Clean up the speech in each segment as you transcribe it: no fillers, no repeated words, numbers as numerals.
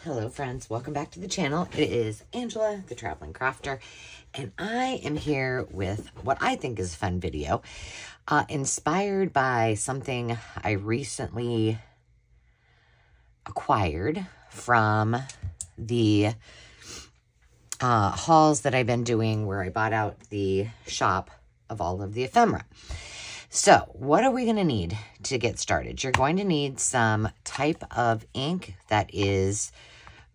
Hello friends, welcome back to the channel. It is Angela, the Traveling Crafter, and I am here with what I think is a fun video, inspired by something I recently acquired from the hauls that I've been doing where I bought out the shop of all of the ephemera. So, what are we going to need to get started? You're going to need some type of ink that is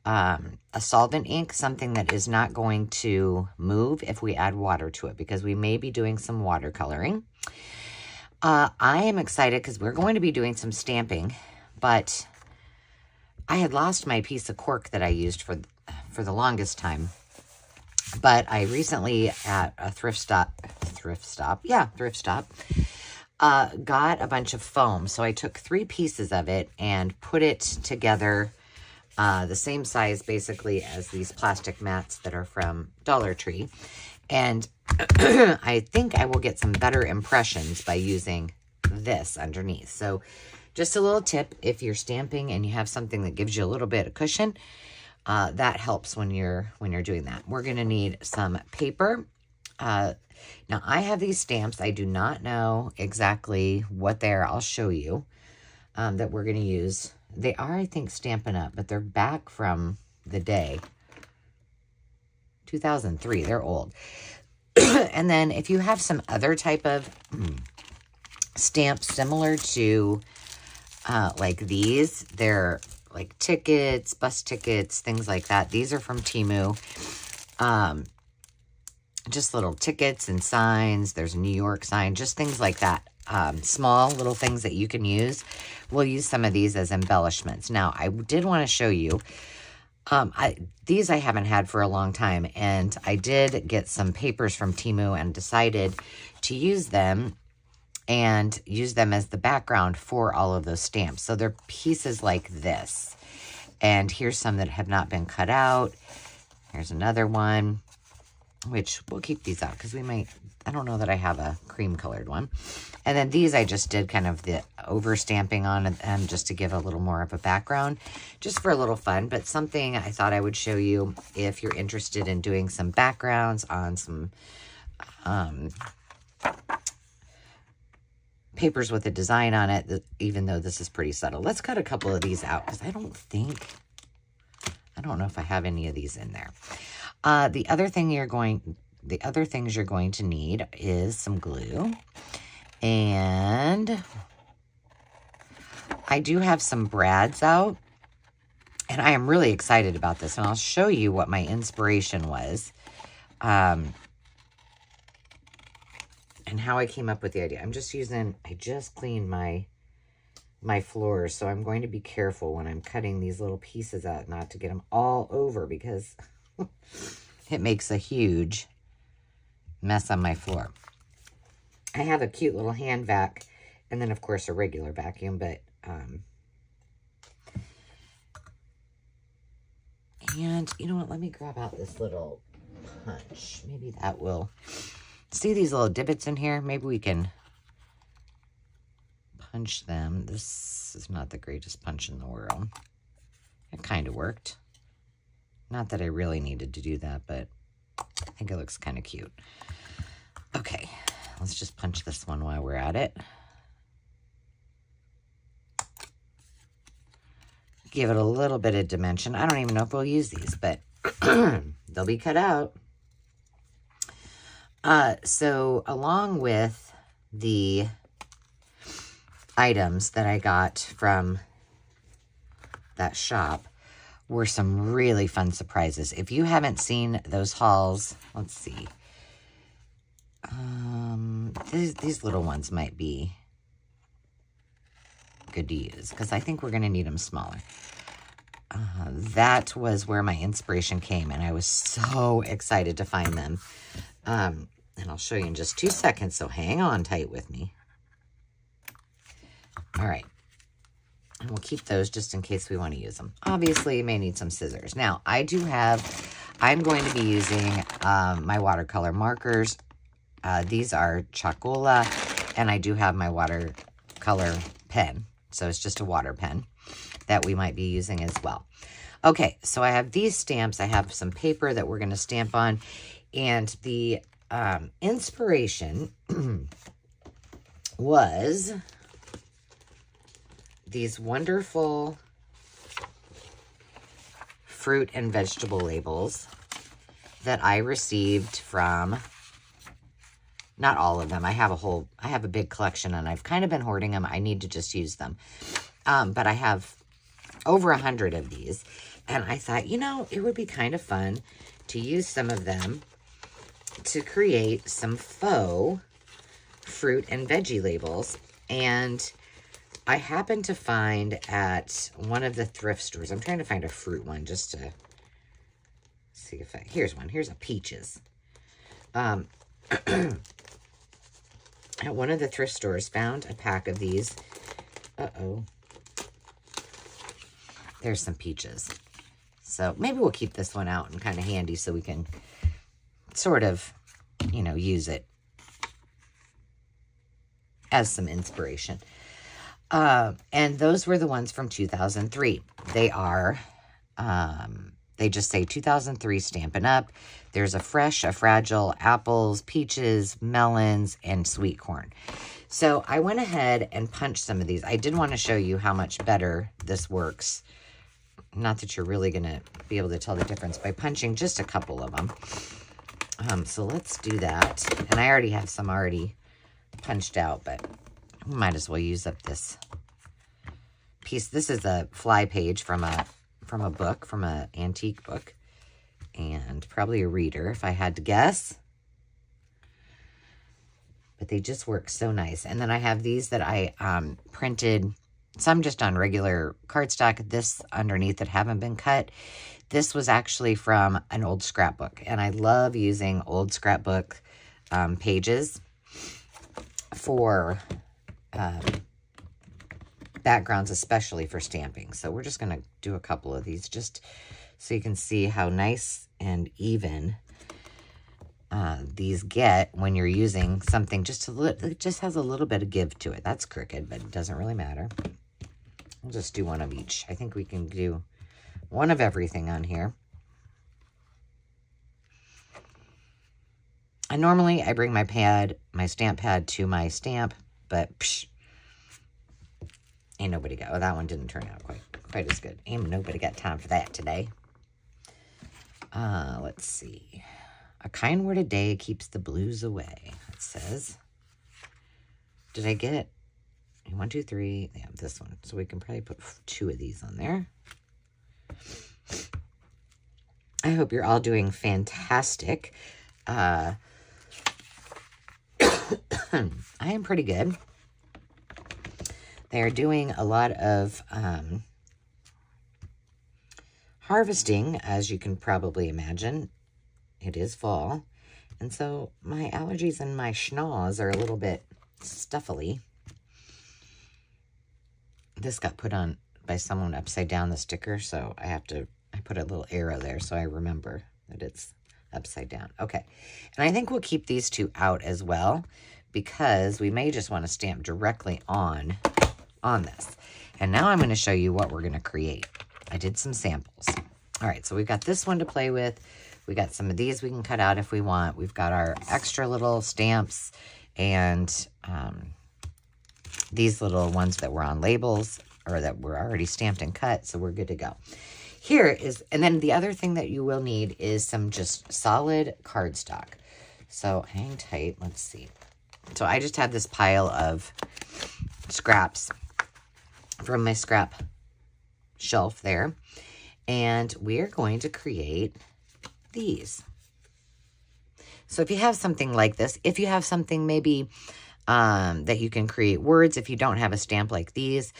a solvent ink, something that is not going to move if we add water to it, because we may be doing some watercoloring. I am excited because we're going to be doing some stamping, but I had lost my piece of cork that I used for the longest time. But I recently at a thrift stop, got a bunch of foam. So I took 3 pieces of it and put it together the same size basically as these plastic mats that are from Dollar Tree. And I think I will get some better impressions by using this underneath. So just a little tip, if you're stamping and you have something that gives you a little bit of cushion, that helps when you're doing that. We're going to need some paper. Now, I have these stamps. I do not know exactly what they are. I'll show you that we're going to use. They are, I think, Stampin' Up, but they're back from the day. 2003. They're old. And then if you have some other type of stamps similar to like these, they're like tickets, bus tickets, things like that. These are from Temu. Just little tickets and signs. There's a New York sign, just things like that. Small little things that you can use. We'll use some of these as embellishments. Now, I did want to show you, these I haven't had for a long time, and I did get some papers from Temu and decided to use them and use them as the background for all of those stamps. So they're pieces like this. And here's some that have not been cut out. Here's another one, which we'll keep these out because we might, I don't know that I have a cream colored one. And then these I just did kind of the over stamping on them just to give a little more of a background, just for a little fun, but something I thought I would show you if you're interested in doing some backgrounds on some papers with a design on it, even though this is pretty subtle. Let's cut a couple of these out because I don't know if I have any of these in there. The other things you're going to need is some glue. And I do have some brads out. And I am really excited about this. And I'll show you what my inspiration was. And how I came up with the idea. I just cleaned my floors. So I'm going to be careful when I'm cutting these little pieces out not to get them all over, because it makes a huge mess on my floor. I have a cute little hand vac, and then of course a regular vacuum, but and you know what, let me grab out this little punch. Maybe that will, see these little divots in here? Maybe we can punch them. This is not the greatest punch in the world. It kind of worked. Not that I really needed to do that, but I think it looks kind of cute. Okay, let's just punch this one while we're at it. Give it a little bit of dimension. I don't even know if we'll use these, but they'll be cut out. So along with the items that I got from that shop were some really fun surprises. If you haven't seen those hauls, let's see. These little ones might be good to use because I think we're going to need them smaller. That was where my inspiration came, and I was so excited to find them. And I'll show you in just 2 seconds, so hang on tight with me. All right. And we'll keep those just in case we want to use them. Obviously, you may need some scissors. Now, I'm going to be using my watercolor markers. These are Chocola, and I do have my watercolor pen. So it's just a water pen that we might be using as well. Okay, so I have these stamps. I have some paper that we're going to stamp on. And the inspiration was these wonderful fruit and vegetable labels that I received from, not all of them. I have a big collection, and I've kind of been hoarding them. I need to just use them. But I have over 100 of these. And I thought, you know, it would be kind of fun to use some of them to create some faux fruit and veggie labels. And I happened to find at one of the thrift stores, I'm trying to find a fruit one just to see if here's one. Here's a peaches. At one of the thrift stores, found a pack of these. Uh-oh. There's some peaches. So maybe we'll keep this one out and kind of handy so we can sort of, you know, use it as some inspiration. And those were the ones from 2003. They are, they just say 2003 Stampin' Up. There's a fresh, a fragile, apples, peaches, melons, and sweet corn. So I went ahead and punched some of these. I did want to show you how much better this works. Not that you're really going to be able to tell the difference by punching just a couple of them. So let's do that. And I already have some already punched out, but we might as well use up this piece. This is a fly page from a book, from an antique book, and probably a reader if I had to guess. But they just work so nice. And then I have these that I printed, some just on regular cardstock, this underneath that haven't been cut. This was actually from an old scrapbook, and I love using old scrapbook pages for backgrounds, especially for stamping. So we're just going to do a couple of these just so you can see how nice and even these get when you're using something just it just has a little bit of give to it. That's crooked, but it doesn't really matter. We'll just do one of each. I think we can do one of everything on here. And normally I bring my pad, my stamp pad to my stamp, but psh, ain't nobody got, oh, that one didn't turn out quite as good. Ain't nobody got time for that today. Let's see. A kind word a day keeps the blues away, it says. Did I get 1, 2, 3? Yeah, this one. So we can probably put 2 of these on there. I hope you're all doing fantastic. I am pretty good. They are doing a lot of harvesting, as you can probably imagine. It is fall. And so my allergies and my schnaws are a little bit stuffily. This got put on by someone upside down, the sticker, so I put a little arrow there so I remember that it's upside down. Okay, and I think we'll keep these 2 out as well because we may just want to stamp directly on this. And now I'm going to show you what we're going to create. I did some samples. All right, so we've got this one to play with. We got some of these we can cut out if we want. We've got our extra little stamps and these little ones that were on labels or that were already stamped and cut, so we're good to go. Here is, and then the other thing that you will need is some just solid cardstock. So hang tight, let's see. So I just have this pile of scraps from my scrap shelf there, and we are going to create these. So if you have something like this, if you have something maybe that you can create words, if you don't have a stamp like these,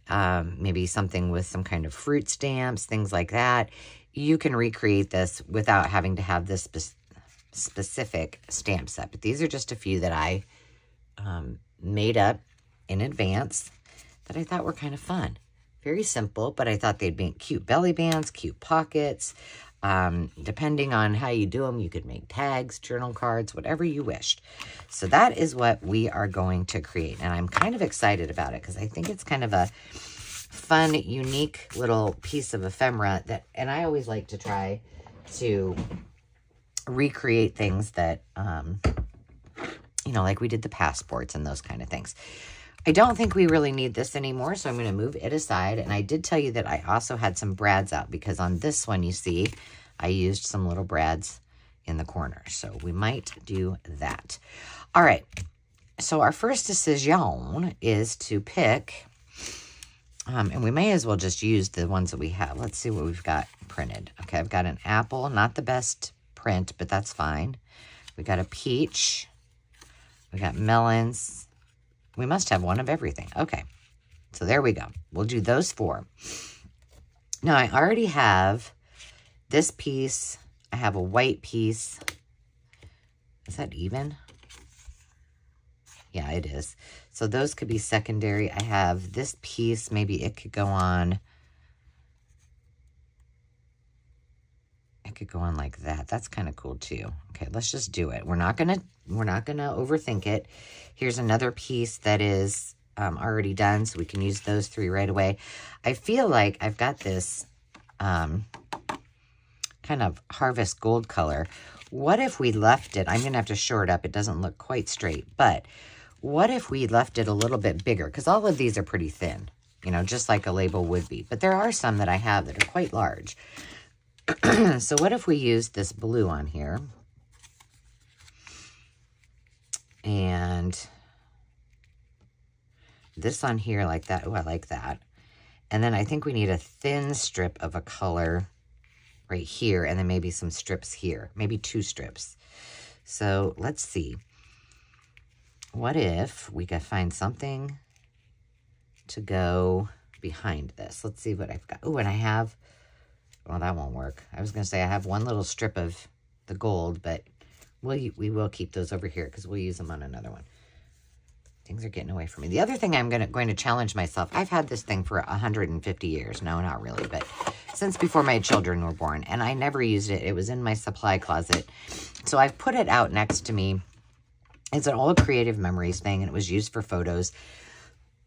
maybe something with some kind of fruit stamps, things like that, you can recreate this without having to have this specific stamp set. But these are just a few that I made up in advance that I thought were kind of fun. Very simple, but I thought they'd make cute belly bands, cute pockets. Depending on how you do them, you could make tags, journal cards, whatever you wished. So that is what we are going to create. And I'm kind of excited about it because I think it's kind of a fun, unique little piece of ephemera that, and I always like to try to recreate things that, you know, like we did the passports and those kind of things. I don't think we really need this anymore, so I'm going to move it aside. And I did tell you that I also had some brads out because on this one, you see, I used some little brads in the corner. So we might do that. All right. So our first decision is to pick, and we may as well just use the ones that we have. Let's see what we've got printed. Okay, I've got an apple, not the best print, but that's fine. We got a peach. We got melons. We must have one of everything. Okay, so there we go. We'll do those 4. Now, I already have this piece. I have a white piece. Is that even? Yeah, it is. So those could be secondary. I have this piece. Maybe it could go on. It could go on like that. That's kind of cool too. Okay, let's just do it. We're not gonna overthink it. Here's another piece that is already done, so we can use those 3 right away. I feel like I've got this kind of harvest gold color. What if we left it? I'm gonna have to shore it up. It doesn't look quite straight, but what if we left it a little bit bigger? Because all of these are pretty thin, you know, just like a label would be. But there are some that I have that are quite large. So what if we use this blue on here? And this on here like that. Oh, I like that. And then I think we need a thin strip of a color right here. And then maybe some strips here. Maybe 2 strips. So let's see. What if we could find something to go behind this? Let's see what I've got. Oh, and I have... Well, that won't work. I was going to say I have one little strip of the gold, but we will keep those over here because we'll use them on another one. Things are getting away from me. The other thing I'm going to challenge myself, I've had this thing for 150 years. No, not really, but since before my children were born, and I never used it. It was in my supply closet. So I've put it out next to me. It's an old Creative Memories thing, and it was used for photos.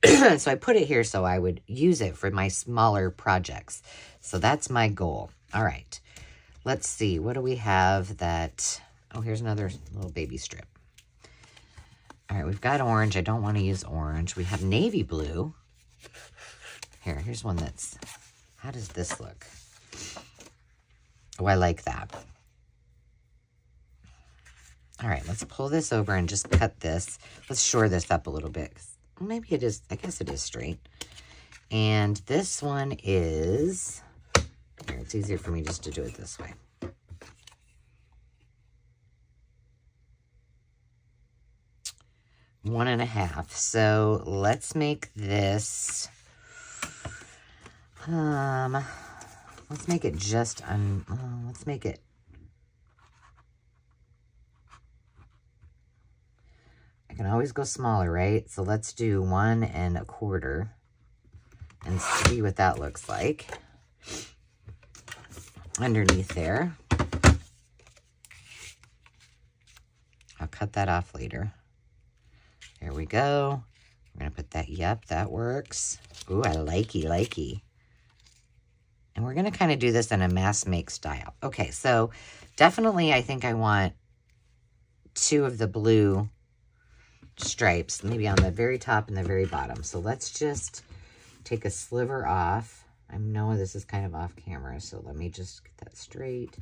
So I put it here so I would use it for my smaller projects. So that's my goal. All right. Let's see. What do we have that... Oh, here's another little baby strip. All right, we've got orange. I don't want to use orange. We have navy blue. Here's one that's... How does this look? Oh, I like that. All right, let's pull this over and just cut this. Let's shore this up a little bit. Well, maybe it is, I guess it is straight. And this one is, here, it's easier for me just to do it this way. One and a half. So let's make this, let's make it just, let's make it, I can always go smaller, right? So let's do 1 1/4 and see what that looks like underneath there. I'll cut that off later. There we go. We're going to put that, yep, that works. Ooh, I likey. And we're going to kind of do this in a mass make style. Okay, so definitely I think I want 2 of the blue stripes, maybe on the very top and the very bottom. So let's just take a sliver off. I know this is kind of off camera, so let me just get that straight.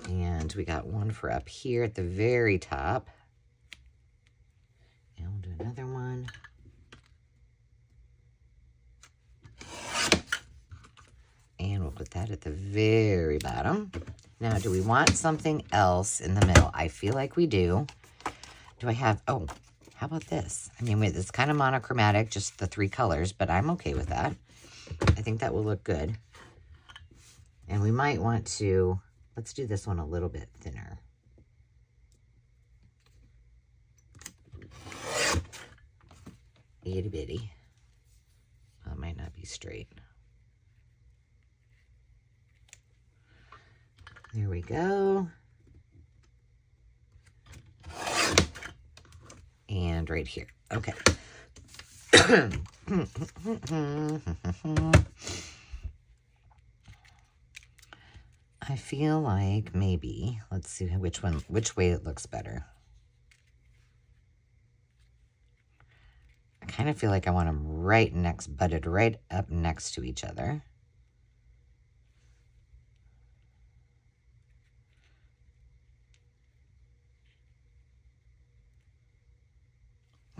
And we got one for up here at the very top. And we'll do another one. And we'll put that at the very bottom. Now, do we want something else in the middle? I feel like we do. Do I have, oh, how about this? I mean, it's kind of monochromatic, just the 3 colors, but I'm okay with that. I think that will look good. And we might want to, let's do this one a little bit thinner. Itty bitty. Well, it might not be straight. There we go. And right here. Okay. I feel like maybe, let's see which way it looks better. I kind of feel like I want them butted right up next to each other.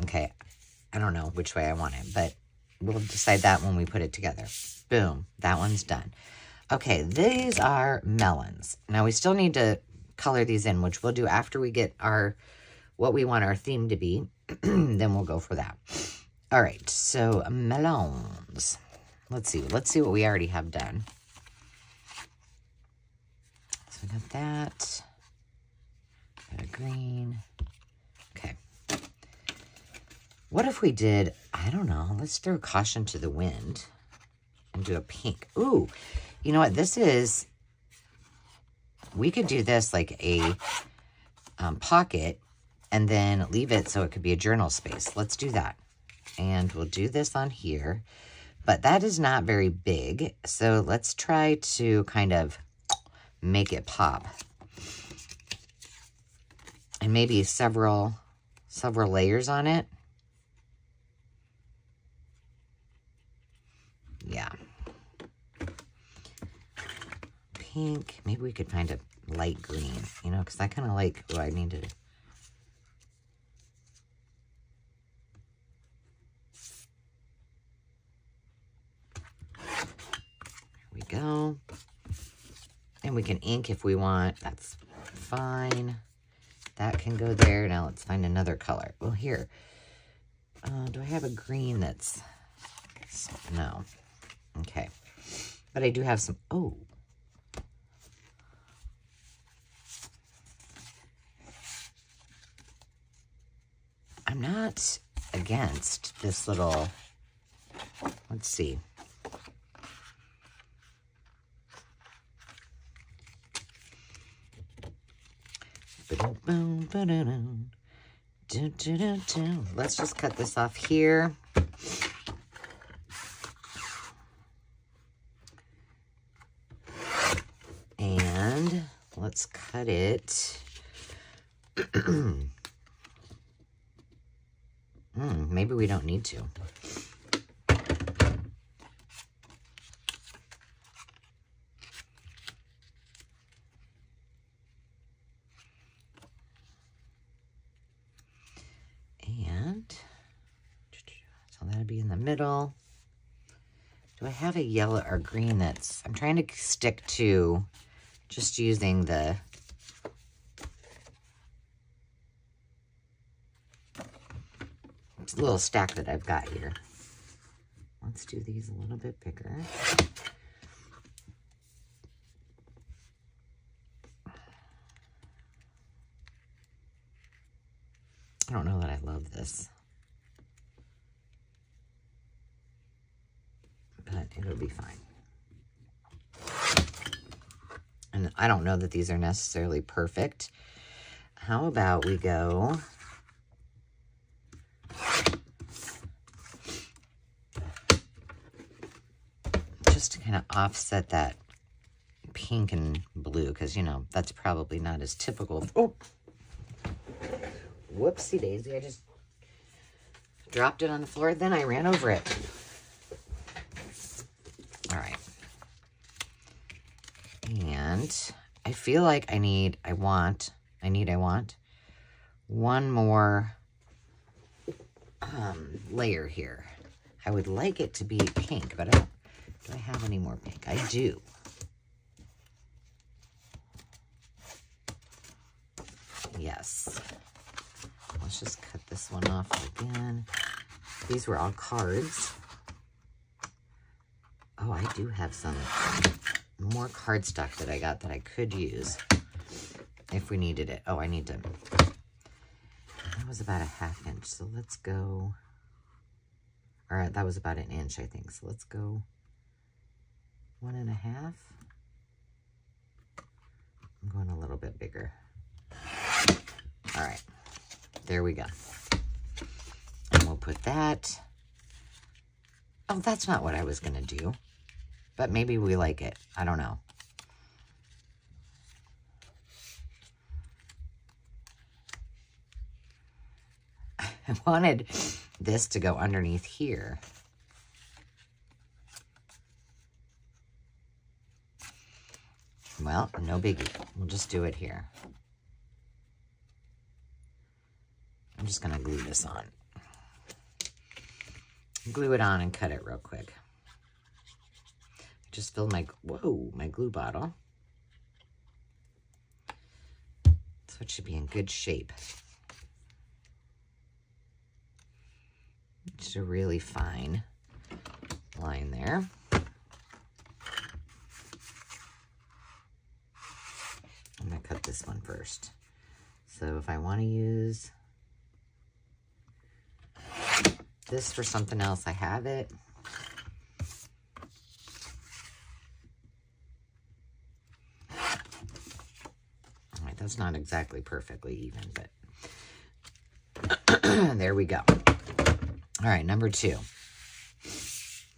Okay, I don't know which way I want it, but we'll decide that when we put it together. Boom, that one's done. Okay, these are melons. Now we still need to color these in, which we'll do after we get what we want our theme to be. Then we'll go for that. All right, so melons. Let's see what we already have done. So we got that. Got a green. Okay. What if we did, I don't know, let's throw caution to the wind and do a pink. Ooh, you know what this is? We could do this like a pocket and then leave it so it could be a journal space. Let's do that. And we'll do this on here, but that is not very big. So let's try to kind of make it pop. And maybe several layers on it. Yeah. Pink. Maybe we could find a light green, you know, because I kind of like, oh, I need to. Here we go. And we can ink if we want. That's fine. That can go there. Now let's find another color. Well, here. Do I have a green that's... No. Okay. But I do have some... Oh. I'm not against this little... Let's see. Let's just cut this off here. And let's cut it. Maybe we don't need to. So that'll be in the middle. Do I have a yellow or green that's... I'm trying to stick to just using the... little stack that I've got here. Let's do these a little bit bigger. I don't know that I love this. But it'll be fine. And I don't know that these are necessarily perfect. How about we go... just to kind of offset that pink and blue, because, you know, that's probably not as typical. Oh! Whoopsie daisy, I just dropped it on the floor, then I ran over it. All right. And I feel like I want one more layer here. I would like it to be pink, but do I have any more pink? I do. Yes. Let's just cut this one off again. These were all cards. Oh, I do have some more cardstock that I got that I could use if we needed it. Oh, I need to... That was about a 1/2 inch, so let's go... All right, that was about 1 inch, I think. So let's go 1.5. I'm going a little bit bigger. All right, there we go. And we'll put that Oh, that's not what I was going to do. But maybe we like it. I don't know. I wanted this to go underneath here. Well, no biggie. We'll just do it here. I'm just going to glue this on. Glue it on and cut it real quick. I just filled my, whoa, my glue bottle. So it should be in good shape. Just a really fine line there. I'm going to cut this one first. So if I want to use this for something else, I have it. All right, that's not exactly perfectly even, but there we go. All right, number 2.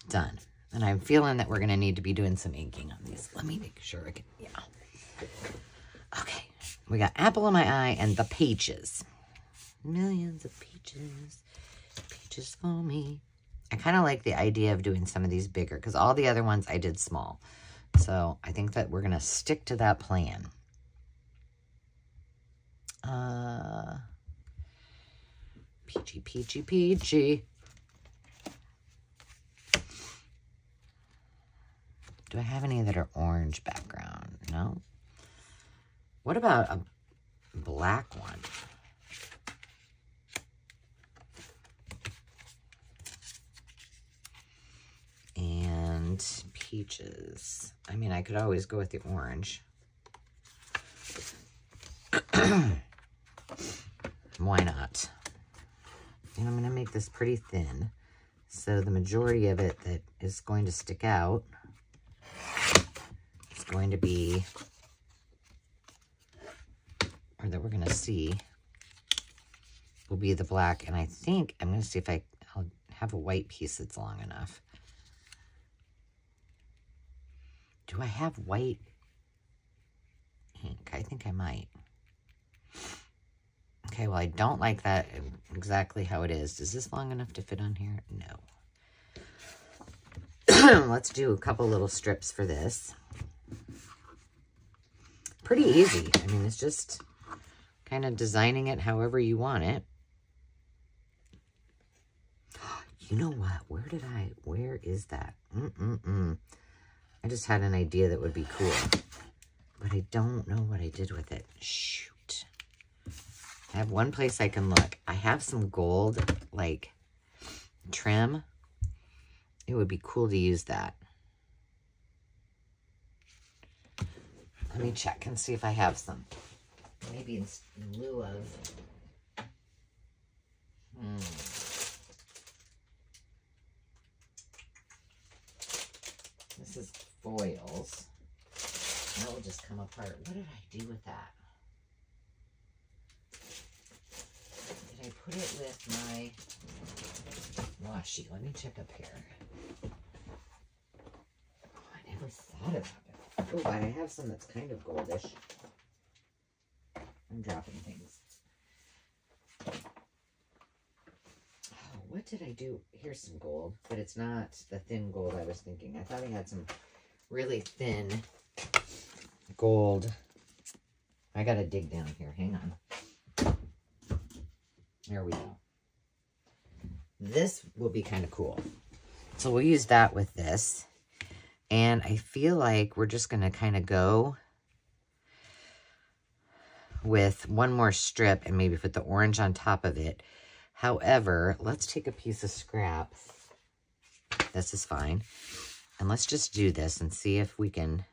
Done. And I'm feeling that we're going to need to be doing some inking on these. Let me make sure I can, yeah. Okay, we got apple in my eye and the peaches. Millions of peaches, peaches for me. I kind of like the idea of doing some of these bigger because all the other ones I did small. So I think that we're going to stick to that plan. Peachy, peachy, peachy. Do I have any that are orange background? No. What about a black one? And peaches. I mean, I could always go with the orange. Why not? And I'm going to make this pretty thin. So the majority of it that is going to stick out is going to be, or that we're going to see, will be the black. And I think I'm going to see if I'll have a white piece that's long enough. Do I have white ink? I think I might. Okay, well, I don't like that exactly how it is. Is this long enough to fit on here? No. Let's do a couple little strips for this. Pretty easy. I mean, it's just kind of designing it however you want it. You know what? Where is that? I just had an idea that would be cool, but I don't know what I did with it. Shoot. I have one place I can look. I have some gold, like, trim. It would be cool to use that. Let me check and see if I have some. Maybe in lieu of... This is foils. That will just come apart. What did I do with that? Did I put it with my washi? Let me check up here. Oh, I never thought about it. Oh, but I have some that's kind of goldish. I'm dropping things. Oh, what did I do? Here's some gold, but it's not the thin gold I was thinking. I thought I had some really thin gold. I gotta dig down here. Hang on. There we go. This will be kind of cool. So we'll use that with this. And I feel like we're just going to kind of go with one more strip and maybe put the orange on top of it. However, let's take a piece of scrap. This is fine. And let's just do this and see if we can...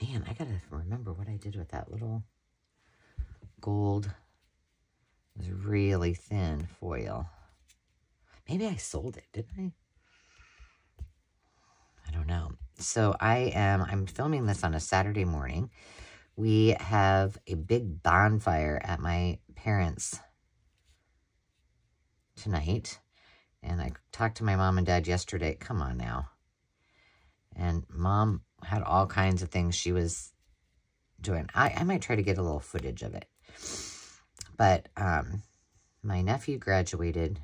Man, I got to remember what I did with that little gold. It was really thin foil. Maybe I sold it, didn't I? I don't know. So I'm filming this on a Saturday morning. We have a big bonfire at my parents' tonight. And I talked to my mom and dad yesterday. Come on now. And Mom had all kinds of things she was doing. I might try to get a little footage of it. But my nephew graduated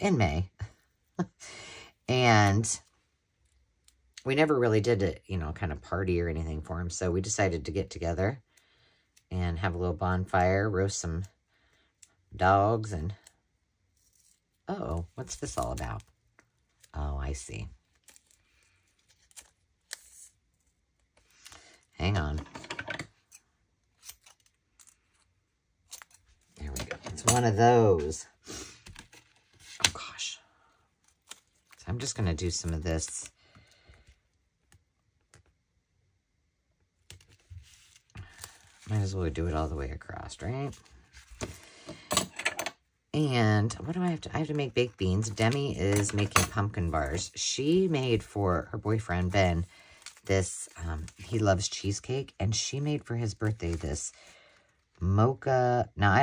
in May. And we never really did a, you know, kind of party or anything for him. So we decided to get together and have a little bonfire, roast some dogs, and uh-oh, what's this all about? Oh, I see. Hang on. There we go. It's one of those. Oh, gosh. So I'm just going to do some of this. Might as well do it all the way across, right? And what do I have to... I have to make baked beans. Demi is making pumpkin bars. She made for her boyfriend, Ben, this... he loves cheesecake. And she made for his birthday this mocha... Now, I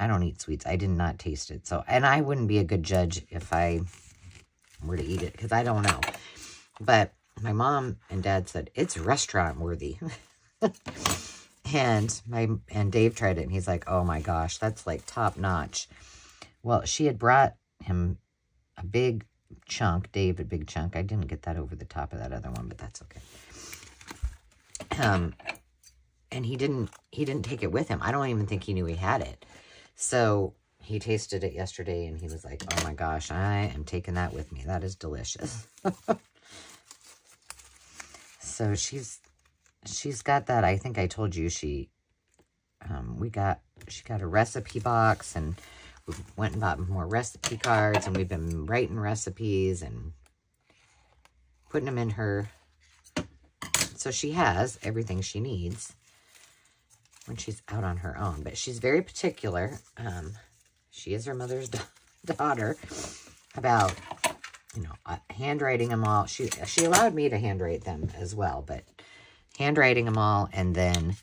don't eat sweets. I did not taste it. So, and I wouldn't be a good judge if I were to eat it, because I don't know. But my mom and dad said, it's restaurant worthy. And Dave tried it, and he's like, oh my gosh, that's like top notch. Well, she had brought him a big chunk, Dave a big chunk. I didn't get that over the top of that other one, but that's okay. And he didn't take it with him. I don't even think he knew he had it. So he tasted it yesterday, and he was like, oh my gosh, I am taking that with me. That is delicious. So she's got that. I think I told you she got a recipe box, and we went and bought more recipe cards, and we've been writing recipes and putting them in her. So she has everything she needs when she's out on her own. But she's very particular. She is her mother's daughter about, you know, handwriting them all. She allowed me to handwrite them as well, but handwriting them all, and then,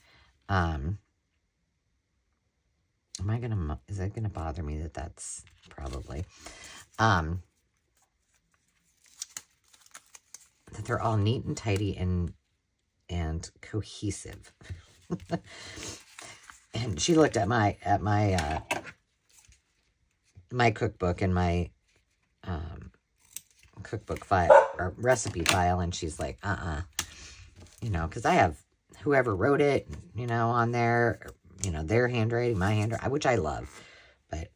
is that gonna bother me that that's probably, that they're all neat and tidy and cohesive. And she looked at my cookbook and my, cookbook file, or recipe file, and she's like, you know, because I have whoever wrote it, you know, on there, you know, their handwriting, my handwriting, which I love. But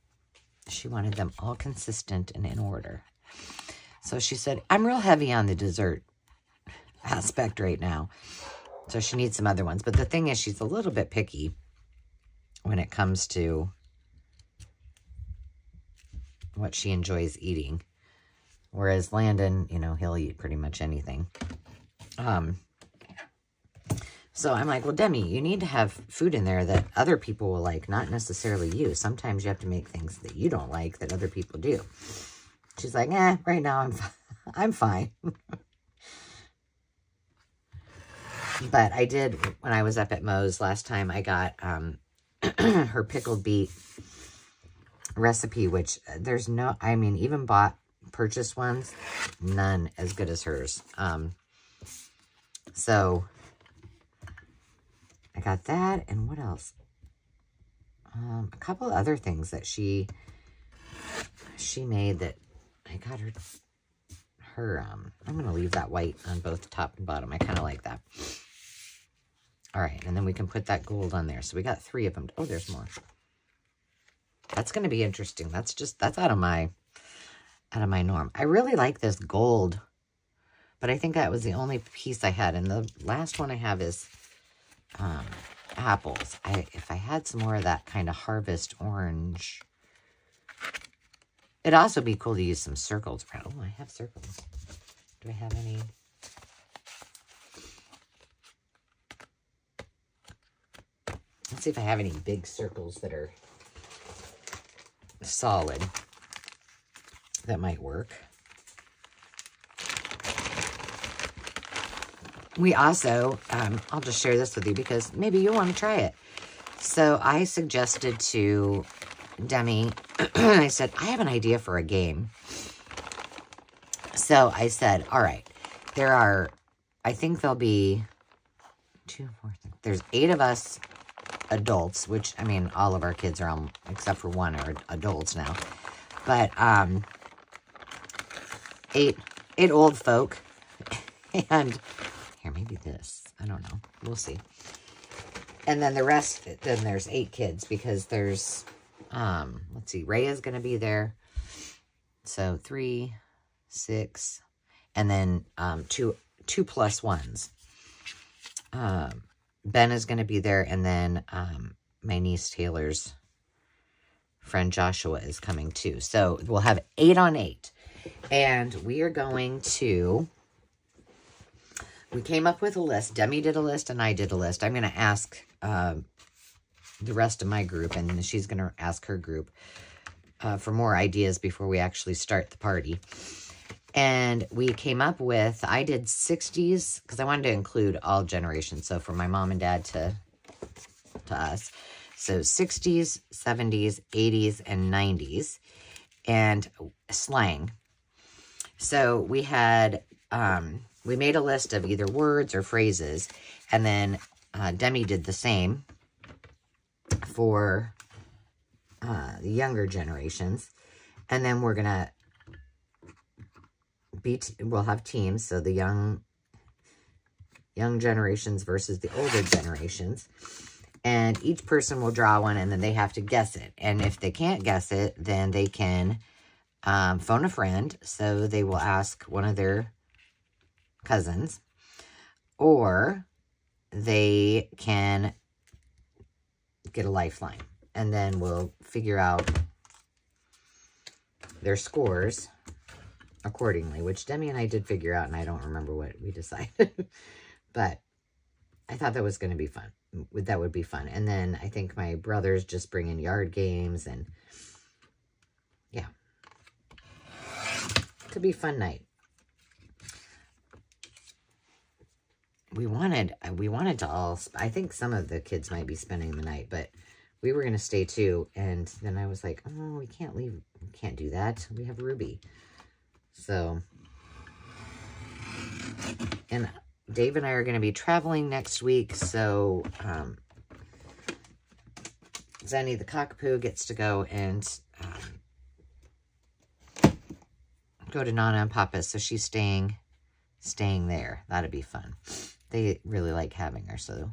she wanted them all consistent and in order. So she said, I'm real heavy on the dessert aspect right now. So she needs some other ones. But the thing is, she's a little bit picky when it comes to what she enjoys eating. Whereas Landon, you know, he'll eat pretty much anything. So I'm like, well, Demi, you need to have food in there that other people will like, not necessarily you. Sometimes you have to make things that you don't like that other people do. She's like, right now I'm fine. But I did, when I was up at Moe's last time, I got her pickled beet recipe, which there's no, I mean, even purchased ones, none as good as hers. So I got that, and what else? A couple other things that she made that I got her I'm going to leave that white on both top and bottom. I kind of like that. All right, and then we can put that gold on there. So we got 3 of them. Oh, there's more. That's going to be interesting. That's out of my norm. I really like this gold, but I think that was the only piece I had. And the last one I have is apples. If I had some more of that kind of harvest orange, it'd also be cool to use some circles. Oh, I have circles. Do I have any? Let's see if I have any big circles that are solid that might work. We also, I'll just share this with you because maybe you'll want to try it. So I suggested to Demi, I said, I have an idea for a game. So I said, all right, there are, I think there'll be 2, 4, 6, there's 8 of us adults, which, I mean, all of our kids are on, except for 1 are adults now. But, 8 old folk. And, here, maybe this. I don't know. We'll see. And then the rest, then there's 8 kids because there's, let's see, Ray is going to be there. So 3, 6, and then 2 plus 1s. Ben is going to be there, and then my niece Taylor's friend Joshua is coming too. So we'll have 8 on 8. And we are going to, we came up with a list. Demi did a list and I did a list. I'm going to ask the rest of my group, and she's going to ask her group for more ideas before we actually start the party. And we came up with, I did 60s, because I wanted to include all generations. So from my mom and dad to us. So 60s, 70s, 80s, and 90s. And slang. So we had, we made a list of either words or phrases. And then Demi did the same for the younger generations. And then we're going to we'll have teams, so the young generations versus the older generations, and each person will draw one, and then they have to guess it. And if they can't guess it, then they can phone a friend, so they will ask one of their cousins, or they can get a lifeline, and then we'll figure out their scores accordingly, which Demi and I did figure out, and I don't remember what we decided. But I thought that was going to be fun. That would be fun. And then I think my brothers just bring in yard games, and yeah. Could be a fun night. We wanted to all, I think some of the kids might be spending the night, but we were going to stay too. And then I was like, oh, we can't leave. We can't do that. We have Ruby. So, and Dave and I are going to be traveling next week, so Zenny the cockapoo gets to go and go to Nana and Papa, so she's staying there. That'd be fun. They really like having her, so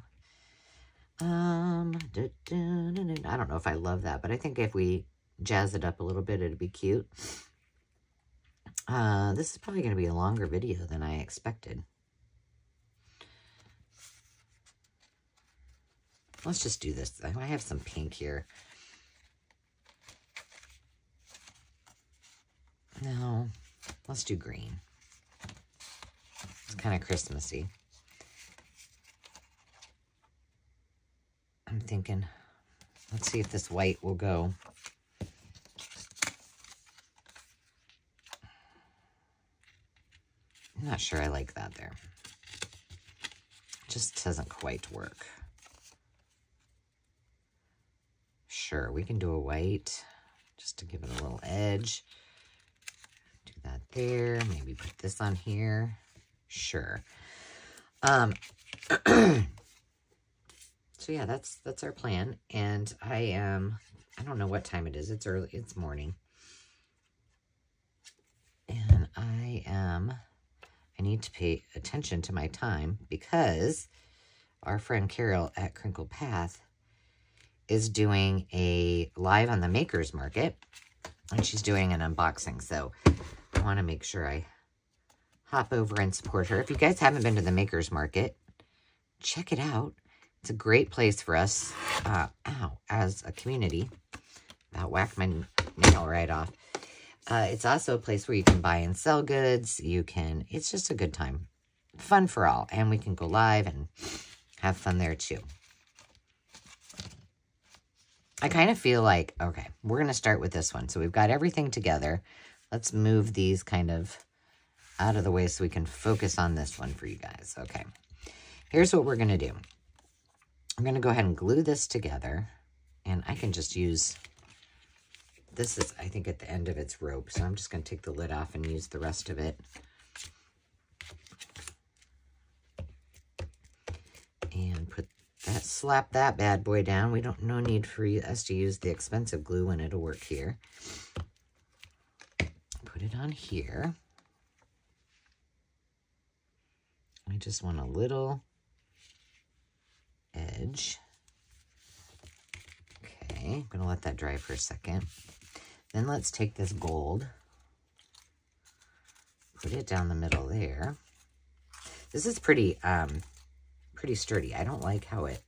I don't know if I love that, but I think if we jazz it up a little bit, it'd be cute. This is probably going to be a longer video than I expected. Let's just do this. I have some pink here. No, let's do green. It's kind of Christmassy. I'm thinking, let's see if this white will go. I'm not sure I like that there. Just doesn't quite work. Sure, we can do a white just to give it a little edge. Do that there. Maybe put this on here. Sure. So yeah, that's our plan. And I don't know what time it is. It's early. It's morning. And I need to pay attention to my time because our friend Carol at Crinkle Path is doing a live on the Makers Market, and she's doing an unboxing. So I want to make sure I hop over and support her. If you guys haven't been to the Makers Market, check it out. It's a great place for us as a community. That whacked my nail right off. It's also a place where you can buy and sell goods. It's just a good time. Fun for all. And we can go live and have fun there too. I kind of feel like, okay, we're going to start with this one. So we've got everything together. Let's move these kind of out of the way so we can focus on this one for you guys. Okay. Here's what we're going to do. I'm going to go ahead and glue this together. And I can just use this is, I think, at the end of its rope. So I'm just going to take the lid off and use the rest of it. And put that, slap that bad boy down. We don't, no need for us to use the expensive glue and it'll work here. Put it on here. I just want a little edge. Okay, I'm gonna let that dry for a second. Then let's take this gold, put it down the middle there. This is pretty, pretty sturdy. I don't like how it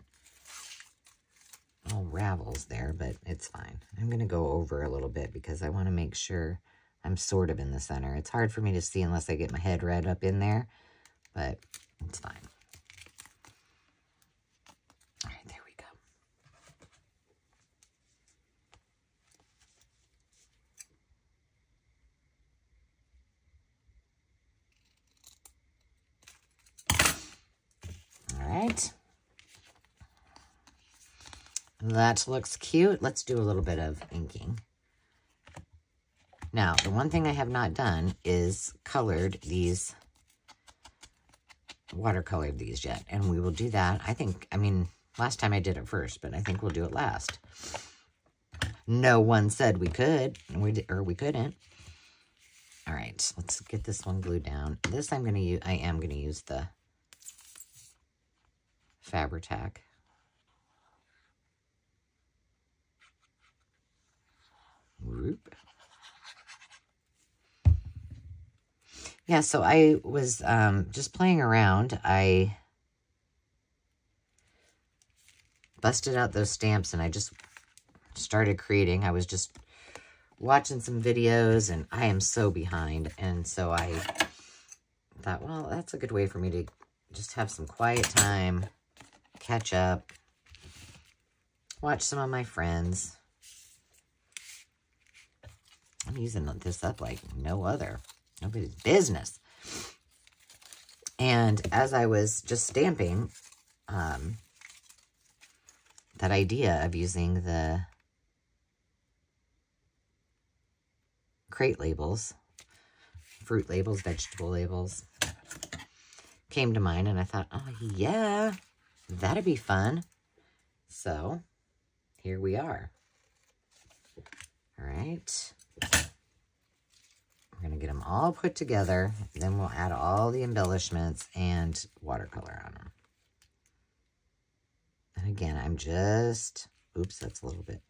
all ravels there, but it's fine. I'm gonna go over a little bit because I wanna make sure I'm sort of in the center. It's hard for me to see unless I get my head right up in there, but it's fine. All right, there we go. All right. That looks cute. Let's do a little bit of inking. Now, the one thing I have not done is colored these, watercolored these yet, and we will do that. I think, I mean, last time I did it first, but I think we'll do it last. No one said we could, or we couldn't. All right, let's get this one glued down. This I am gonna use the Fabri-Tac. Whoop. Yeah, so I was just playing around. I busted out those stamps and I just started creating. I was just watching some videos and I am so behind. And so I thought, well, that's a good way for me to just have some quiet time, catch up, watch some of my friends. I'm using this up like no other. Nobody's business. And as I was just stamping, that idea of using the crate labels, fruit labels, vegetable labels, came to mind. And I thought, oh yeah, that'd be fun. So here we are. All right. We're going to get them all put together. Then we'll add all the embellishments and watercolor on them. And again, I'm just, oops, that's a little bit.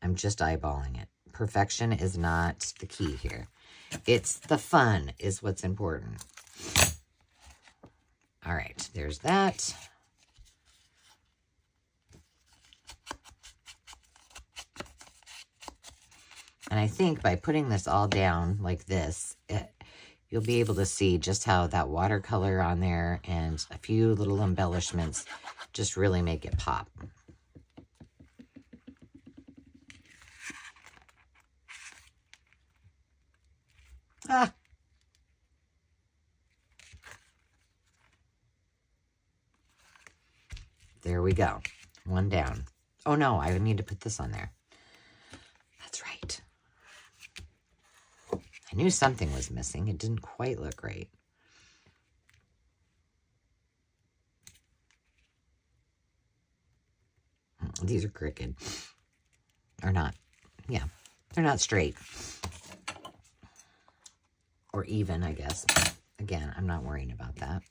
I'm just eyeballing it. Perfection is not the key here. It's the fun is what's important. All right, there's that. And I think by putting this all down like this, you'll be able to see just how that watercolor on there and a few little embellishments just really make it pop. Ah! There we go. One down. Oh no, I need to put this on there. That's right. I knew something was missing. It didn't quite look right. These are crooked. Or not. Yeah, they're not straight. Or even, I guess. Again, I'm not worrying about that.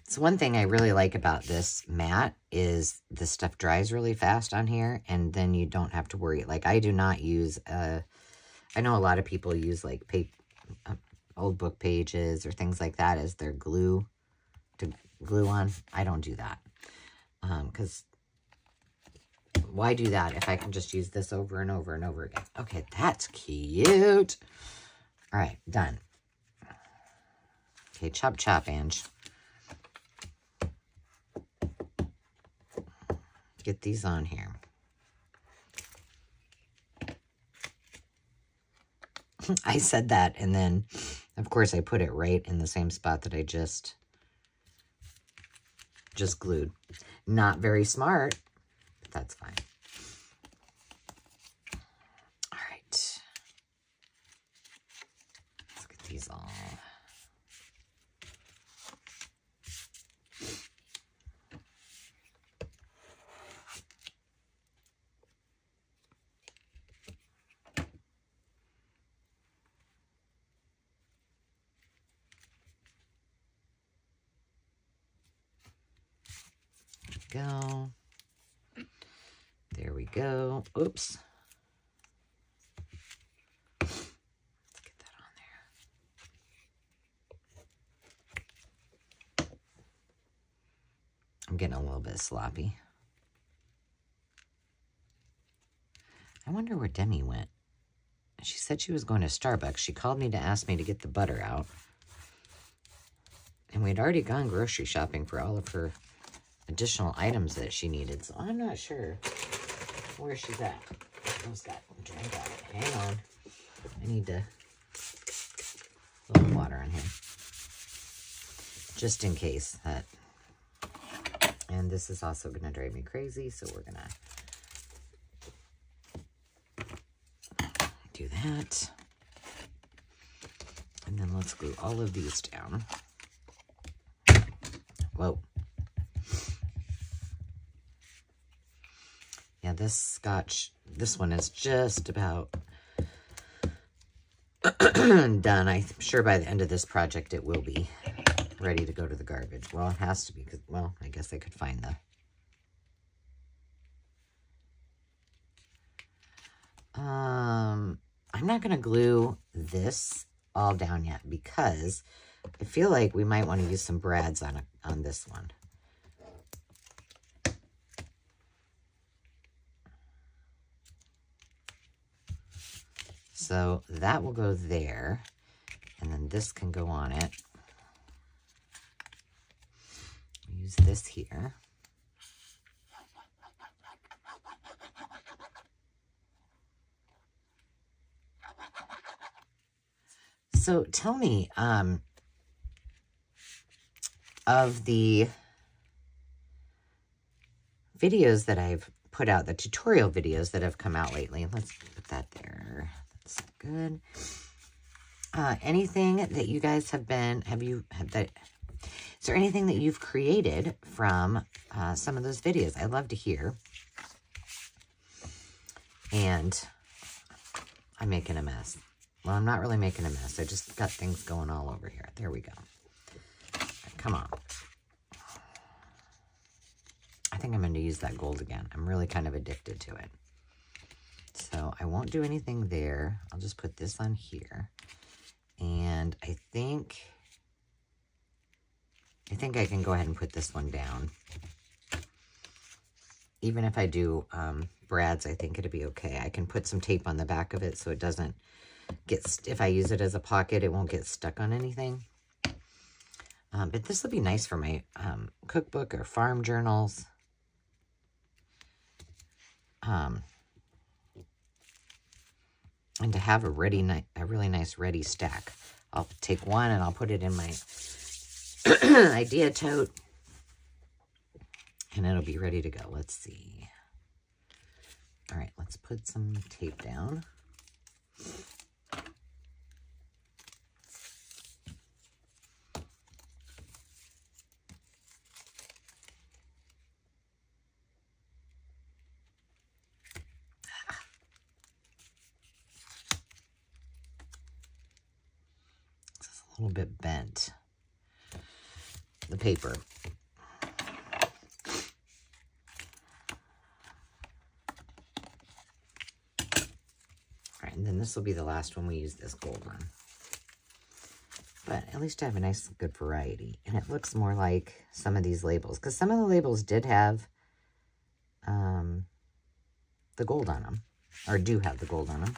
So one thing I really like about this mat is the stuff dries really fast on here, and then you don't have to worry. Like, I do not use, I know a lot of people use, like, old book pages or things like that as their glue to glue on. I don't do that. Because why do that if I can just use this over and over and over again? Okay, that's cute. All right, done. Okay, chop, chop, Ange. Get these on here. I said that, and then, of course, I put it right in the same spot that I just glued. Not very smart, but that's fine. All right. Let's get these all. Go. There we go. Oops. Let's get that on there. I'm getting a little bit sloppy. I wonder where Demi went. She said she was going to Starbucks. She called me to ask me to get the butter out. And we'd already gone grocery shopping for all of her additional items that she needed, so I'm not sure where she's at. I almost got drink out. Hang on. I need to a little water on here. Just in case that. And this is also going to drive me crazy, so we're going to do that. And then let's glue all of these down. Whoa. Yeah, this scotch, this one is just about done. I'm sure by the end of this project it will be ready to go to the garbage. Well, it has to be, because, well, I guess I could find the... I'm not going to glue this all down yet because I feel like we might want to use some brads on this one. So that will go there, and then this can go on it. Use this here. So tell me, of the videos that I've put out, the tutorial videos that have come out lately, let's put that there. That's good. Anything that you guys have been, is there anything that you've created from some of those videos? I'd love to hear. And I'm making a mess. Well, I'm not really making a mess. I just got things going all over here. There we go. Come on. I think I'm going to use that gold again. I'm really kind of addicted to it. So I won't do anything there. I'll just put this on here. And I think I can go ahead and put this one down. Even if I do brads, I think it'll be okay. I can put some tape on the back of it so it doesn't get, if I use it as a pocket, it won't get stuck on anything. But this will be nice for my cookbook or farm journals. And to have a really nice ready stack. I'll take one and I'll put it in my idea tote. And it'll be ready to go. Let's see. All right, let's put some tape down. A little bit bent, the paper. All right, and then this will be the last one we use this gold on. But at least I have a nice, good variety. And it looks more like some of these labels, because some of the labels did have the gold on them, or do have the gold on them.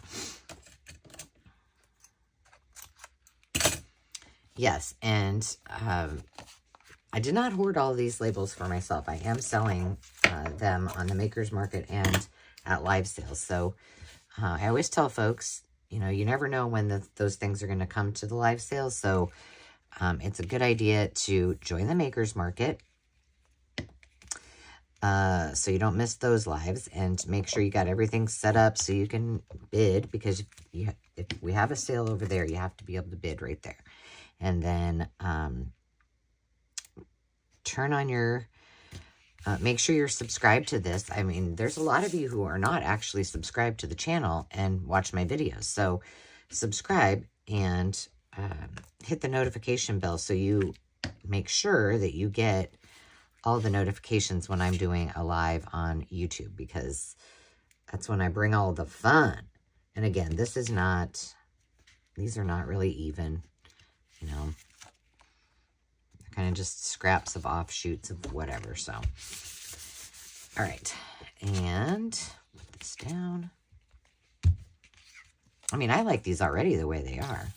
Yes, and I did not hoard all of these labels for myself. I am selling them on the Maker's Market and at live sales. So I always tell folks, you know, you never know when those things are going to come to the live sales. So it's a good idea to join the Maker's Market. so you don't miss those lives. And make sure you got everything set up so you can bid, because if we have a sale over there, you have to be able to bid right there. And then turn on your, make sure you're subscribed to this. I mean, there's a lot of you who are not actually subscribed to the channel and watch my videos. So subscribe and hit the notification bell so you make sure that you get all the notifications when I'm doing a live on YouTube, because that's when I bring all the fun. And again, these are not really even, you know, they're kind of just scraps of offshoots of whatever. So, all right. And put this down. I mean, I like these already the way they are.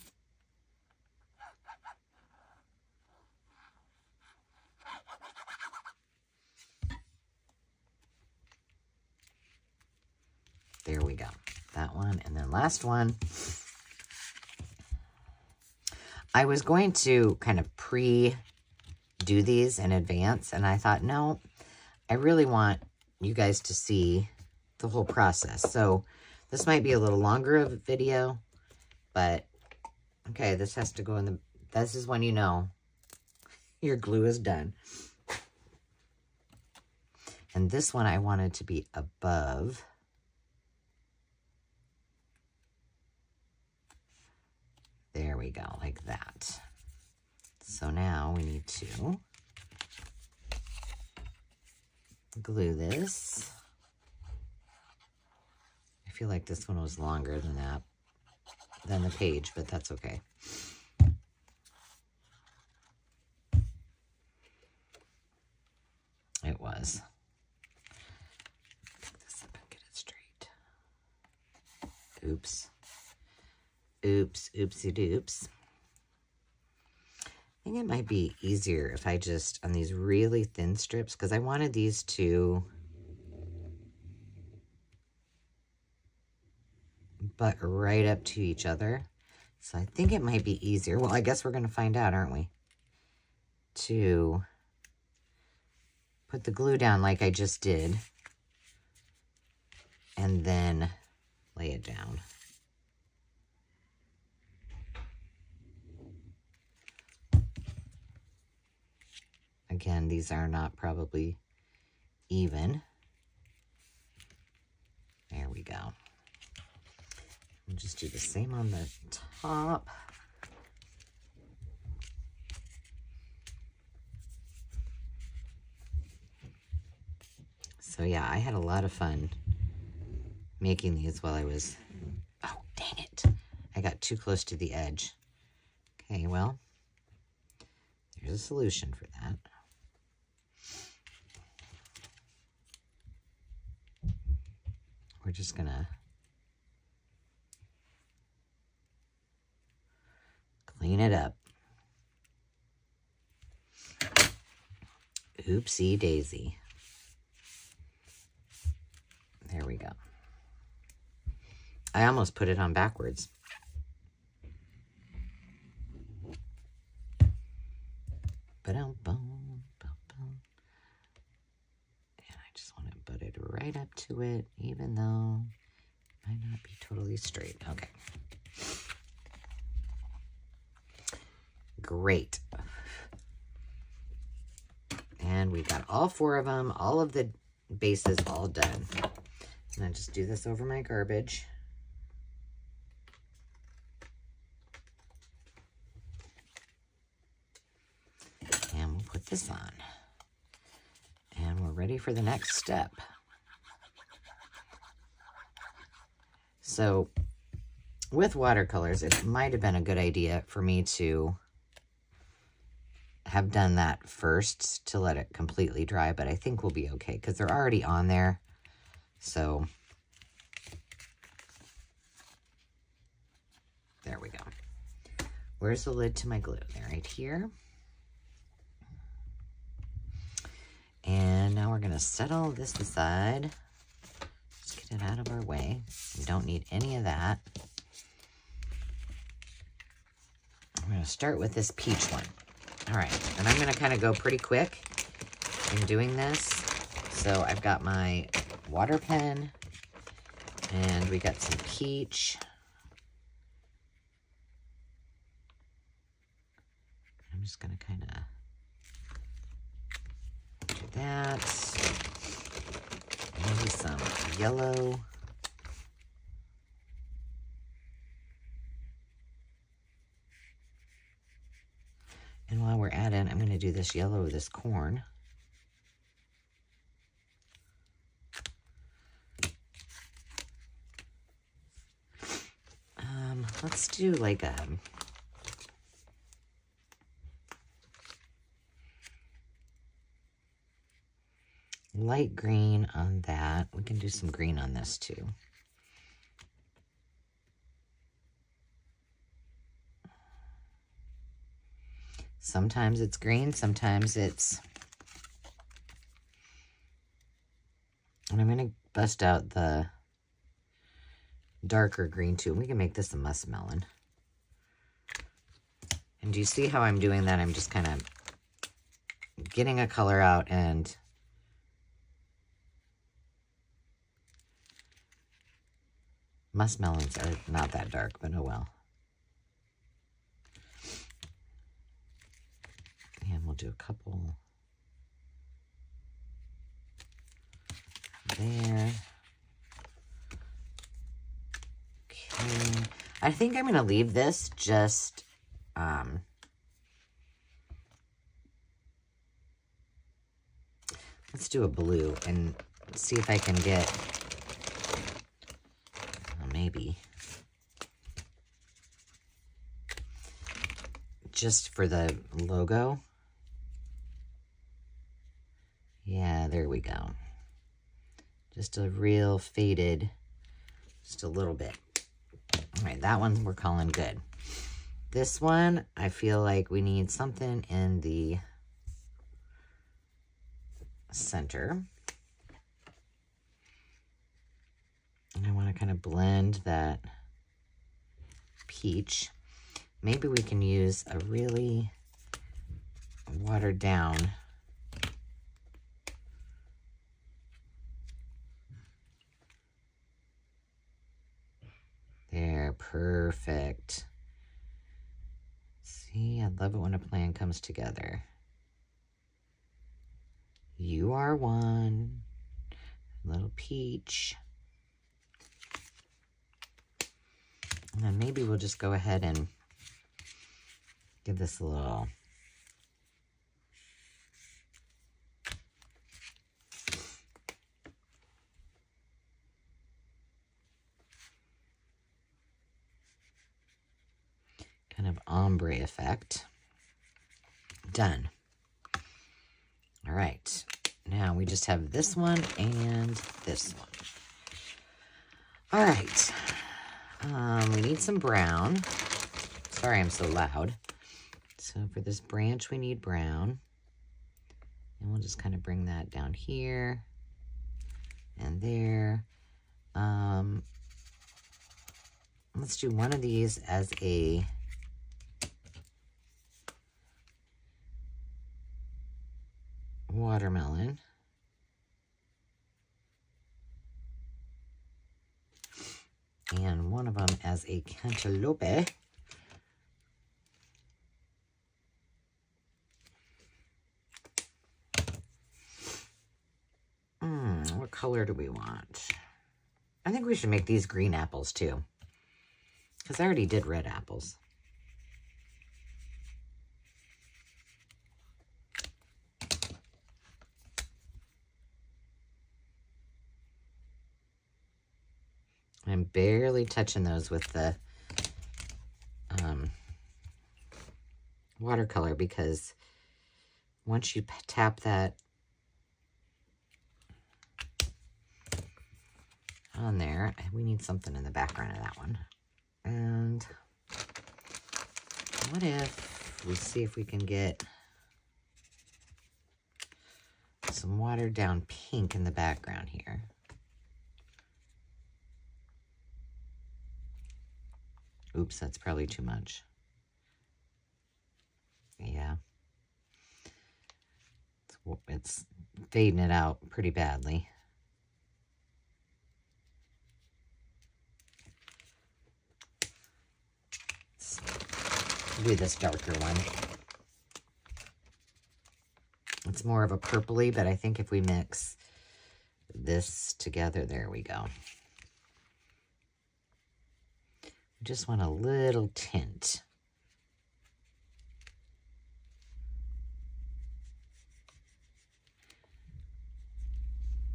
There we go. That one. And then last one. I was going to kind of pre-do these in advance, and I thought, no, I really want you guys to see the whole process. So this might be a little longer of a video, but okay, this has to go in the, this is when you know your glue is done. And this one I wanted to be above. There we go, like that. So now we need to glue this. I feel like this one was longer than that, than the page, but that's okay. It was. Pick this up and get it straight. Oops. Oops, oopsie doops. I think it might be easier if I just, on these really thin strips, because I wanted these to butt right up to each other. So I think it might be easier. Well, I guess we're going to find out, aren't we? To put the glue down like I just did, and then lay it down. Again, these are not probably even. There we go. We'll just do the same on the top. So yeah, I had a lot of fun making these while I was, oh, dang it. I got too close to the edge. Okay, well, there's a solution for that. We're just gonna clean it up. Oopsie daisy. There we go. I almost put it on backwards. And I just want to butt it right up to it, even though it might not be totally straight. Okay. Great. And we got all four of them, all of the bases all done. And I just do this over my garbage. And we'll put this on. And we're ready for the next step. So with watercolors, it might have been a good idea for me to have done that first to let it completely dry, but I think we'll be okay because they're already on there. So there we go. Where's the lid to my glue? They're right here. And now we're gonna set all this aside. Just get it out of our way. We don't need any of that. I'm gonna start with this peach one. All right, and I'm gonna kind of go pretty quick in doing this So I've got my water pen, and we got some peach. I'm just going to kind of do that. Maybe some yellow. And while we're at it, I'm going to do this yellow with this corn. Let's do like a light green on that. We can do some green on this too. Sometimes it's green, sometimes it's... And I'm going to bust out the darker green too. We can make this a muskmelon. And do you see how I'm doing that? I'm just kind of getting a color out, and muskmelons are not that dark, but oh well. And we'll do a couple there. Okay. I think I'm going to leave this just, let's do a blue and see if I can get, maybe, just for the logo. Yeah, there we go. Just a real faded, just a little bit. All right, that one we're calling good. This one, I feel like we need something in the center. And I want to kind of blend that peach. Maybe we can use a really watered down there, perfect. See, I love it when a plan comes together. You are one. Little peach. And then maybe we'll just go ahead and give this a little kind of ombre effect. Done. All right. Now we just have this one and this one. All right. We need some brown. Sorry I'm so loud. So for this branch, we need brown. And we'll just kind of bring that down here and there. Let's do one of these as a watermelon. And one of them as a cantaloupe. What color do we want? I think we should make these green apples too, because I already did red apples. I'm barely touching those with the watercolor, because once you tap that on there, we need something in the background of that one. And what if we see if we can get some watered down pink in the background here. Oops, that's probably too much. Yeah. It's fading it out pretty badly. Let's do this darker one. It's more of a purpley, but I think if we mix this together, there we go. Just want a little tint.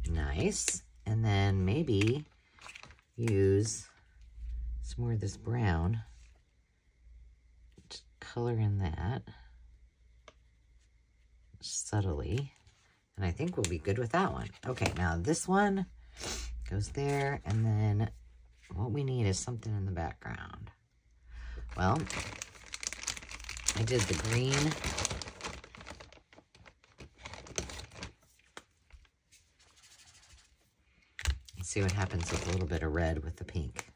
Nice. And then maybe use some more of this brown to color in that subtly. And I think we'll be good with that one. Okay, now this one goes there, and then what we need is something in the background. Well, I did the green. Let's see what happens with a little bit of red with the pink.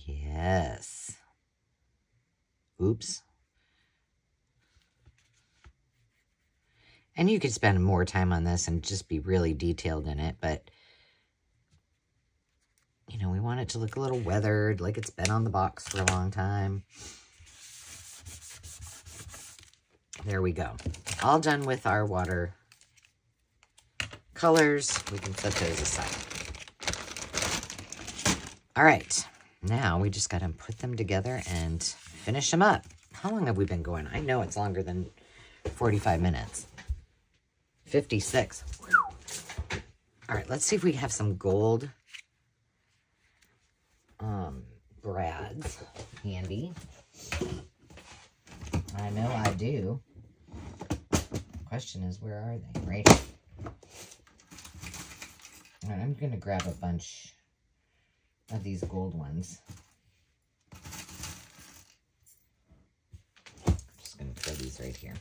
Yes. Oops. And you could spend more time on this and just be really detailed in it, but, you know, we want it to look a little weathered, like it's been on the box for a long time. There we go. All done with our water colors. We can set those aside. All right. Now we just got to put them together and finish them up. How long have we been going? I know it's longer than 45 minutes. 56. Whew. All right, let's see if we have some gold brads handy. I know I do. Question is, where are they? Right here. All right, I'm going to grab a bunch of these gold ones. I'm just going to throw these right here.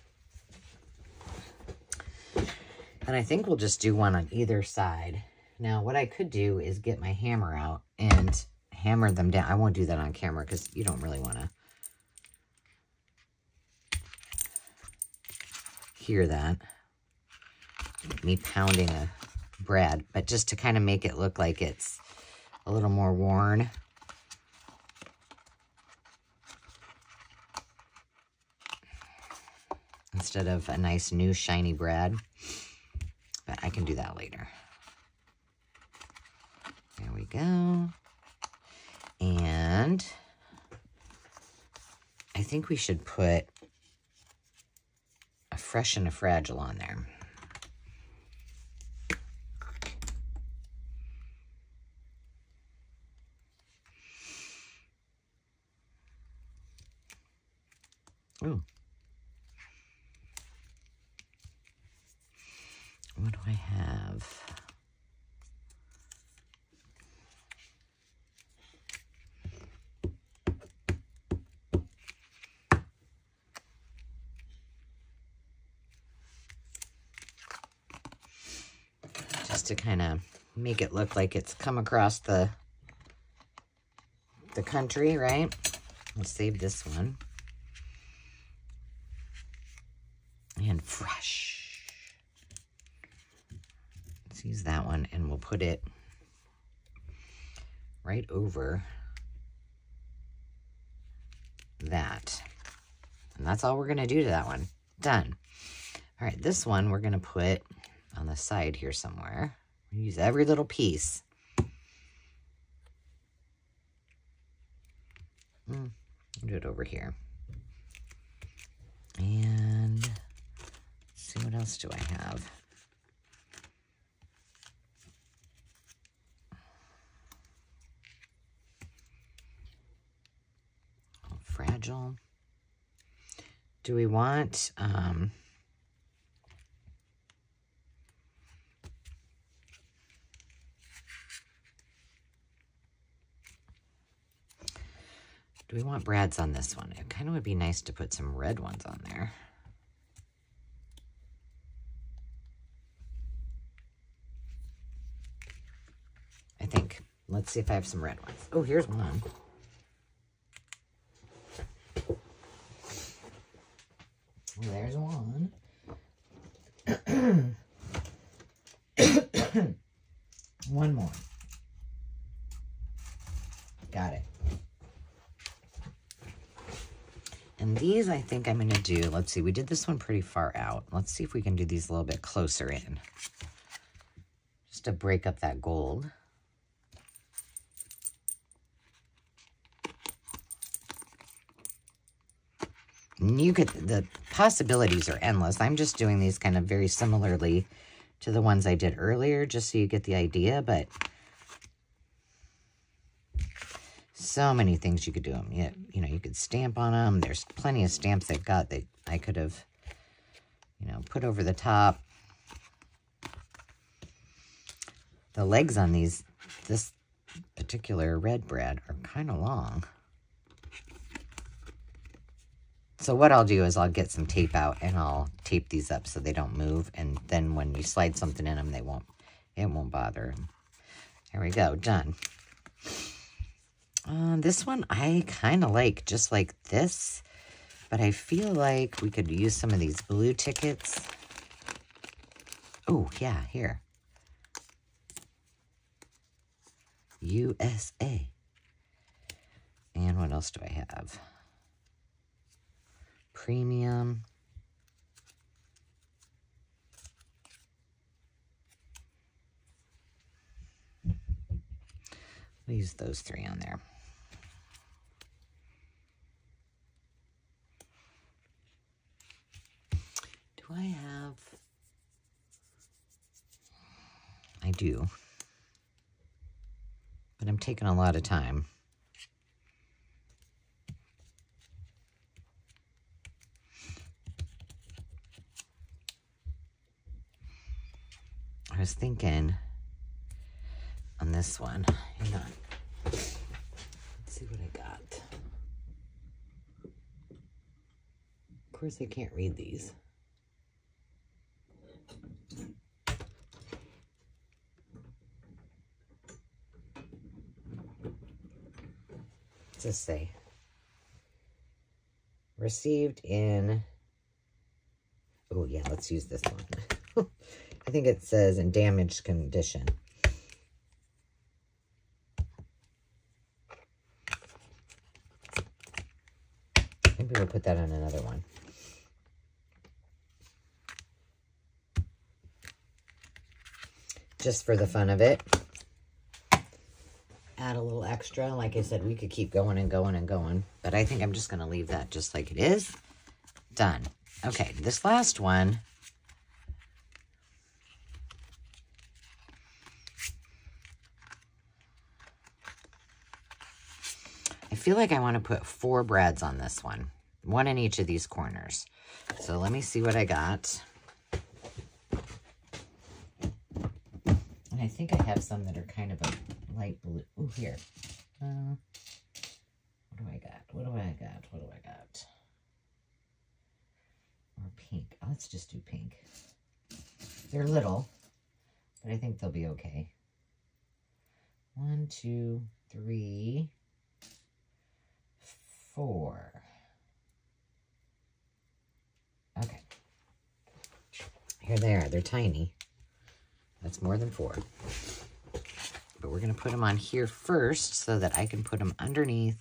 And I think we'll just do one on either side. Now, what I could do is get my hammer out and hammer them down. I won't do that on camera because you don't really want to hear that. Me pounding a brad, but just to kind of make it look like it's a little more worn. Instead of a nice new shiny brad. But I can do that later. There we go. And I think we should put a fresh and a fragile on there. Ooh. What do I have? Just to kind of make it look like it's come across the country, right? Let's save this one. And fresh. Let's use that one, and we'll put it right over that. And that's all we're going to do to that one. Done. All right, this one we're going to put on the side here somewhere. Use every little piece. I'll do it over here. And let's see, what else do I have? Oh, fragile. Do we want do we want brads on this one? It kind of would be nice to put some red ones on there. I think. Let's see if I have some red ones. Oh, here's one. One more. Got it. And these I think I'm going to do, let's see, we did this one pretty far out. Let's see if we can do these a little bit closer in. Just to break up that gold. And you could, the possibilities are endless. I'm just doing these kind of very similarly to the ones I did earlier, just so you get the idea, but so many things you could do them. You know, you could stamp on them. There's plenty of stamps I've got that I could have, you know, put over the top. The legs on these, this particular red bread are kind of long. So what I'll do is I'll get some tape out and I'll tape these up so they don't move. And then when you slide something in them, it won't bother them. There we go, done. This one I kind of like just like this, but I feel like we could use some of these blue tickets. Oh, yeah, here. USA. And what else do I have? Premium. We'll use those three on there. Do I have? I do. But I'm taking a lot of time. I was thinking on this one, hang on. Let's see what I got. Of course, I can't read these. What's this say? Received in, oh yeah, let's use this one. I think it says in damaged condition. Maybe we'll put that on another one. Just for the fun of it. Add a little extra. Like I said, we could keep going and going and going. But I think I'm just going to leave that just like it is. Done. Okay, this last one. I feel like I want to put 4 brads on this one. 1 in each of these corners. So let me see what I got. And I think I have some that are kind of a light blue. Oh, here. What do I got? What do I got? What do I got? Or pink. Let's just do pink. They're little, but I think they'll be okay. 1, 2, 3, 4. Okay. Here they are. They're tiny. That's more than 4. But we're going to put them on here first so that I can put them underneath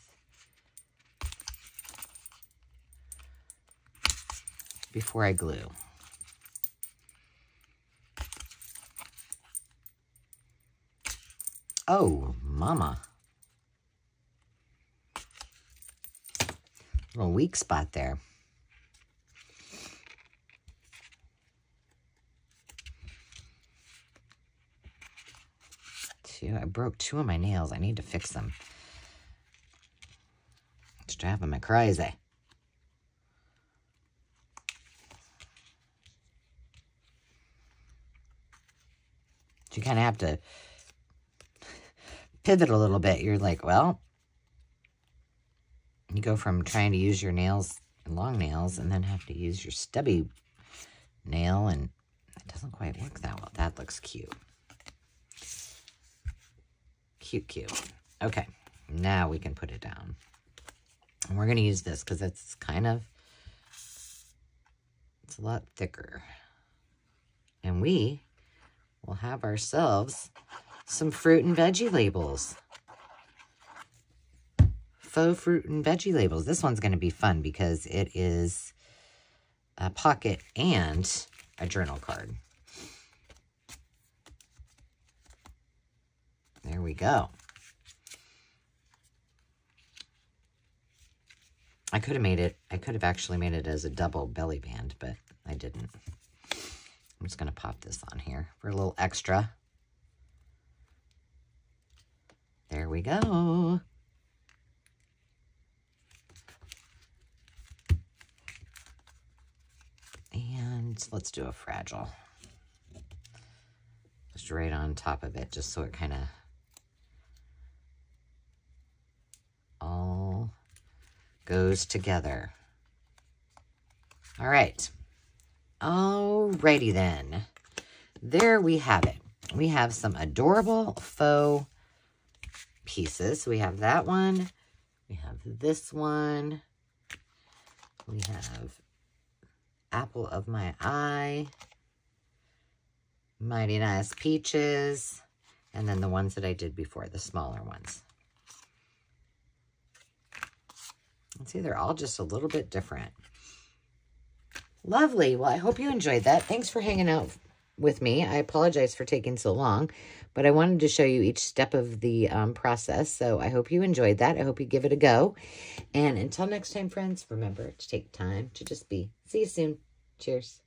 before I glue. Oh, mama. Little weak spot there. I broke 2 of my nails. I need to fix them. It's driving me crazy. You kind of have to pivot a little bit. You're like, well, you go from trying to use your nails, long nails, and then have to use your stubby nail, and it doesn't quite work that well. That looks cute. Cute, cute. Okay, now we can put it down. And we're going to use this because it's kind of, it's a lot thicker. And we will have ourselves some fruit and veggie labels. Faux fruit and veggie labels. This one's going to be fun because it is a pocket and a journal card. There we go. I could have actually made it as a double belly band, but I didn't. I'm just going to pop this on here for a little extra. There we go. And let's do a fragile. Just right on top of it, just so it kind of all goes together. All right. Alrighty then. There we have it. We have some adorable faux pieces. We have that one. We have this one. We have Apple of My Eye. Mighty Nice Peaches. And then the ones that I did before, the smaller ones. See, they're all just a little bit different. Lovely. Well, I hope you enjoyed that. Thanks for hanging out with me. I apologize for taking so long, but I wanted to show you each step of the process. So I hope you enjoyed that. I hope you give it a go. And until next time, friends, remember to take time to just be. See you soon. Cheers.